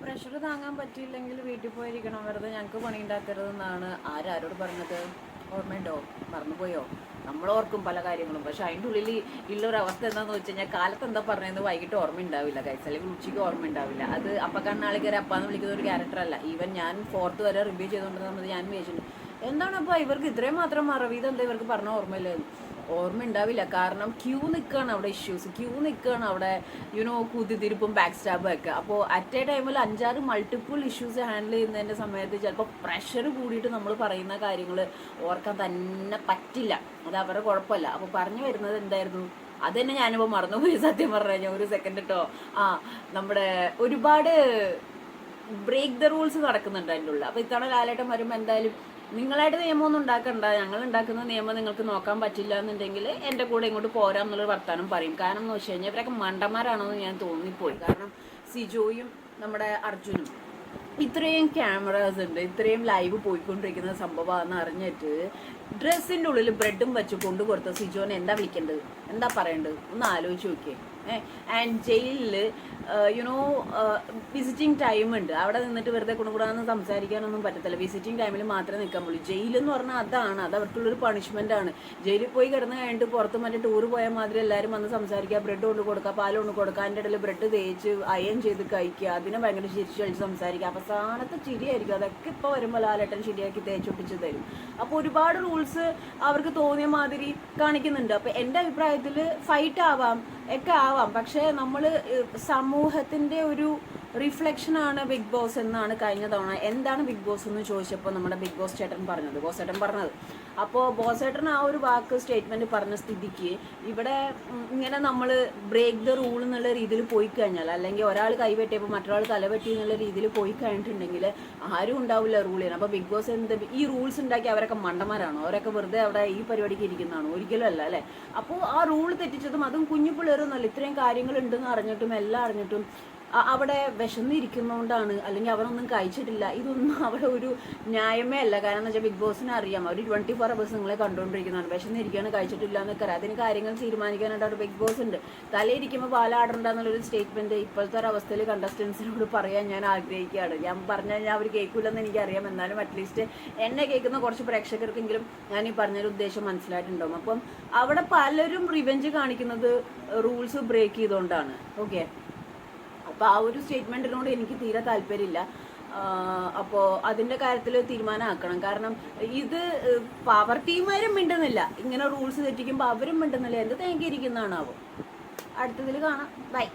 Pressure താങ്ങാൻ പറ്റിയില്ലെങ്കിൽ വീട്ടിൽ പോയിരിക്കണം, വെറുതെ ഞങ്ങൾക്ക് പണി ഉണ്ടാക്കരുതെന്നാണ് ആരോട് പറഞ്ഞത്? ഓർമ്മയുണ്ടോ? മറന്നുപോയോ? നമ്മൾ ഓർക്കും പല കാര്യങ്ങളും, പക്ഷെ അതിൻ്റെ ഉള്ളിൽ ഉള്ളൊരവസ്ഥ എന്താണെന്ന് വെച്ച് കഴിഞ്ഞാൽ കാലത്ത് എന്താ പറഞ്ഞതെന്ന് വൈകിട്ട് ഓർമ്മ ഉണ്ടാവില്ല കൈസ്, അല്ലെങ്കിൽ ഉച്ചയ്ക്ക് ഓർമ്മ ഉണ്ടാവില്ല. അത് അപ്പം കണ്ണാളി കയറി അപ്പാന്ന് വിളിക്കുന്ന ഒരു ക്യാരക്ടറല്ല. ഈവൻ ഞാൻ 4th വരെ റിവ്യൂ ചെയ്തുകൊണ്ടിരുന്നത് ഞാൻ വിചാരിച്ചിട്ടുണ്ട് എന്താണ് അപ്പോൾ ഇവർക്ക് ഇത്രയും മാത്രം മറവി, ഇതെന്താ ഇവർക്ക് പറഞ്ഞ ഓർമ്മയില്ലെന്ന്. ഓർമ്മ ഉണ്ടാവില്ല, കാരണം ക്യൂ നിൽക്കുകയാണ് അവിടെ, ക്യൂ നിൽക്കുകയാണ് അവിടെ, കുതിരിപ്പും ബാക്ക് സ്റ്റാബും ഒക്കെ. അപ്പോൾ അറ്റ് എ ടൈമിൽ 5-6 മൾട്ടിപ്പിൾ ഇഷ്യൂസ് ഹാൻഡിൽ ചെയ്യുന്നതിൻ്റെ സമയത്ത് ചിലപ്പോൾ പ്രഷർ കൂടിയിട്ട് നമ്മൾ പറയുന്ന കാര്യങ്ങൾ ഓർക്കാൻ തന്നെ പറ്റില്ല. അത് അവരുടെ കുഴപ്പമല്ല. അപ്പോൾ പറഞ്ഞു വരുന്നത് എന്തായിരുന്നു? അത് തന്നെ ഞാനിപ്പോൾ മറന്നുപോയി സത്യം പറഞ്ഞു കഴിഞ്ഞാൽ. ഒരു സെക്കൻഡ് കേട്ടോ. നമ്മുടെ ഒരുപാട് ബ്രേക്ക് ദ റൂൾസ് നടക്കുന്നുണ്ട് അതിൻ്റെ ഉള്ളിൽ. അപ്പോൾ ഇത്തവണ ലാലേട്ടൻ വരുമ്പോൾ എന്തായാലും നിങ്ങളായിട്ട് നിയമമൊന്നും ഉണ്ടാക്കണ്ട, ഞങ്ങൾ ഉണ്ടാക്കുന്ന നിയമം നിങ്ങൾക്ക് നോക്കാൻ പറ്റില്ല എന്നുണ്ടെങ്കിൽ എൻ്റെ കൂടെ ഇങ്ങോട്ട് പോരാം എന്നുള്ളൊരു വർത്താനം പറയും. കാരണം എന്ന് വെച്ച് കഴിഞ്ഞാൽ ഇവരൊക്കെ മണ്ടന്മാരാണെന്ന് ഞാൻ തോന്നിപ്പോയി. കാരണം സിജോയും നമ്മുടെ അർജുനും ഇത്രയും ക്യാമറാസ് ഉണ്ട്, ഇത്രയും ലൈവ് പോയിക്കൊണ്ടിരിക്കുന്ന സംഭവമാണെന്ന് അറിഞ്ഞിട്ട് ഡ്രസ്സിൻ്റെ ഉള്ളിൽ ബ്രെഡും വെച്ച് കൊണ്ടുകൊടുത്ത സിജോനെ എന്താ വിളിക്കേണ്ടത്, എന്താ പറയേണ്ടത്? ഒന്ന് ആലോചിച്ച് നോക്കിയേ. ആൻഡ് ജയിലിൽ വിസിറ്റിംഗ് ടൈം ഉണ്ട്, അവിടെ നിന്നിട്ട് വെറുതെ കൊണ്ടുകൂടാന്ന് സംസാരിക്കാനൊന്നും പറ്റത്തില്ല. വിസിറ്റിംഗ് ടൈമിൽ മാത്രമേ നിൽക്കാൻ പറ്റുള്ളൂ. ജയിലെന്ന് പറഞ്ഞാൽ അതാണ്, അത് അവർക്കുള്ളൊരു പണിഷ്മെൻ്റ് ആണ്. ജയിലിൽ പോയി കിടന്ന് കഴിഞ്ഞിട്ട് പുറത്ത് മറ്റേ ടൂർ പോയ മാതിരി എല്ലാവരും വന്ന് സംസാരിക്കുക, ബ്രെഡ് കൊണ്ട് കൊടുക്കുക, പാൽ കൊണ്ട് കൊടുക്കുക, അതിൻ്റെ ഇടയിൽ ബ്രെഡ് തേച്ച് അയൺ ചെയ്ത് കഴിക്കുക, അതിനെ ഭയങ്കര ചിരിച്ച് കഴിച്ച് സംസാരിക്കുക, അവസാനത്തെ ചിരിയായിരിക്കും. അതൊക്കെ ഇപ്പോൾ വരുമ്പോൾ ലാലേട്ടൻ ശരിയാക്കി തേച്ചൊട്ടിച്ച് തരും. അപ്പോൾ ഒരുപാട് റൂൾസ് അവർക്ക് തോന്നിയ മാതിരി കാണിക്കുന്നുണ്ട്. അപ്പോൾ എൻ്റെ അഭിപ്രായത്തിൽ ഫൈറ്റ് ആവാം ഒക്കെ ആവാം, പക്ഷേ നമ്മൾ സമൂഹത്തിൻ്റെ ഒരു റിഫ്ലക്ഷനാണ് ബിഗ് ബോസ് എന്നാണ് കഴിഞ്ഞ തവണ. എന്താണ് ബിഗ് ബോസ് എന്ന് ചോദിച്ചപ്പോൾ നമ്മുടെ ബിഗ് ബോസ് ചേട്ടൻ പറഞ്ഞത്. അപ്പോൾ ബോസ് ചേട്ടൻ ആ ഒരു വാക്ക് സ്റ്റേറ്റ്മെൻറ്റ് പറഞ്ഞ സ്ഥിതിക്ക് ഇവിടെ ഇങ്ങനെ നമ്മൾ ബ്രേക്ക് ദ റൂൾ എന്നുള്ള രീതിയിൽ പോയി കഴിഞ്ഞാൽ, അല്ലെങ്കിൽ ഒരാൾ കൈവെട്ടിയപ്പോൾ മറ്റൊരാൾ തലവെട്ടി എന്നുള്ള രീതിയിൽ പോയി കഴിഞ്ഞിട്ടുണ്ടെങ്കിൽ ആരും ഉണ്ടാവില്ല റൂൾ ചെയ്യാൻ. അപ്പോൾ ബിഗ് ബോസ് എന്ത് ഈ റൂൾസ് ഉണ്ടാക്കി അവരൊക്കെ മണ്ടന്മാരാണോ? അവരൊക്കെ വെറുതെ അവിടെ ഈ പരിപാടിക്ക് ഇരിക്കുന്നതാണോ? ഒരിക്കലും അല്ല അല്ലേ. അപ്പോൾ ആ റൂൾ തെറ്റിച്ചതും അതും കുഞ്ഞു പിള്ളേരൊന്നുമല്ല, ഇത്രയും കാര്യങ്ങളുണ്ടെന്ന് അറിഞ്ഞിട്ടും എല്ലാം അറിഞ്ഞിട്ടും അവിടെ വിശന്നിരിക്കുന്നതുകൊണ്ടാണ്, അല്ലെങ്കിൽ അവരൊന്നും കഴിച്ചിട്ടില്ല. ഇതൊന്നും അവിടെ ഒരു ന്യായമേ അല്ല. കാരണം എന്ന് വെച്ചാൽ ബിഗ് ബോസിനെ അറിയാം, അവർ 24 hours നിങ്ങളെ കണ്ടുകൊണ്ടിരിക്കുന്നതാണ്. വിശന്നിരിക്കുകയാണ്, കഴിച്ചിട്ടില്ല എന്നൊക്കെ അറിയാം. അതിന് കാര്യങ്ങൾ തീരുമാനിക്കാനായിട്ട് അവിടെ ബിഗ് ബോസ് ഉണ്ട്. തലയിരിക്കുമ്പോൾ പാലാടണ്ടെന്നുള്ളൊരു സ്റ്റേറ്റ്മെൻറ്റ് ഇപ്പോഴത്തെ ഒരു അവസ്ഥയിൽ കണ്ടസ്റ്റൻസിനോട് പറയാൻ ഞാൻ ആഗ്രഹിക്കുകയാണ്. ഞാൻ പറഞ്ഞു കഴിഞ്ഞാൽ അവർ കേൾക്കില്ലെന്ന് എനിക്കറിയാം, എന്നാലും അറ്റ്ലീസ്റ്റ് എന്നെ കേൾക്കുന്ന കുറച്ച് പ്രേക്ഷകർക്കെങ്കിലും ഞാൻ ഈ പറഞ്ഞൊരു ഉദ്ദേശം മനസ്സിലായിട്ടുണ്ടാവും. അപ്പം അവിടെ പലരും റിവെഞ്ച് കാണിക്കുന്നത് റൂൾസ് ബ്രേക്ക് ചെയ്തുകൊണ്ടാണ്. ഓക്കെ, അപ്പോൾ ആ ഒരു സ്റ്റേറ്റ്മെൻറ്റിനോട് എനിക്ക് തീരെ താല്പര്യമില്ല. അപ്പോൾ അതിൻ്റെ കാര്യത്തിൽ തീരുമാനമാക്കണം. കാരണം ഇത് പവർ ടീമാരും മിണ്ടുന്നില്ല, ഇങ്ങനെ റൂൾസ് തെറ്റിക്കുമ്പോൾ അവരും മിണ്ടുന്നില്ല. എന്ത് തേങ്ങിയിരിക്കുന്നതാണാവോ? അടുത്തതിൽ കാണാം. ബൈ.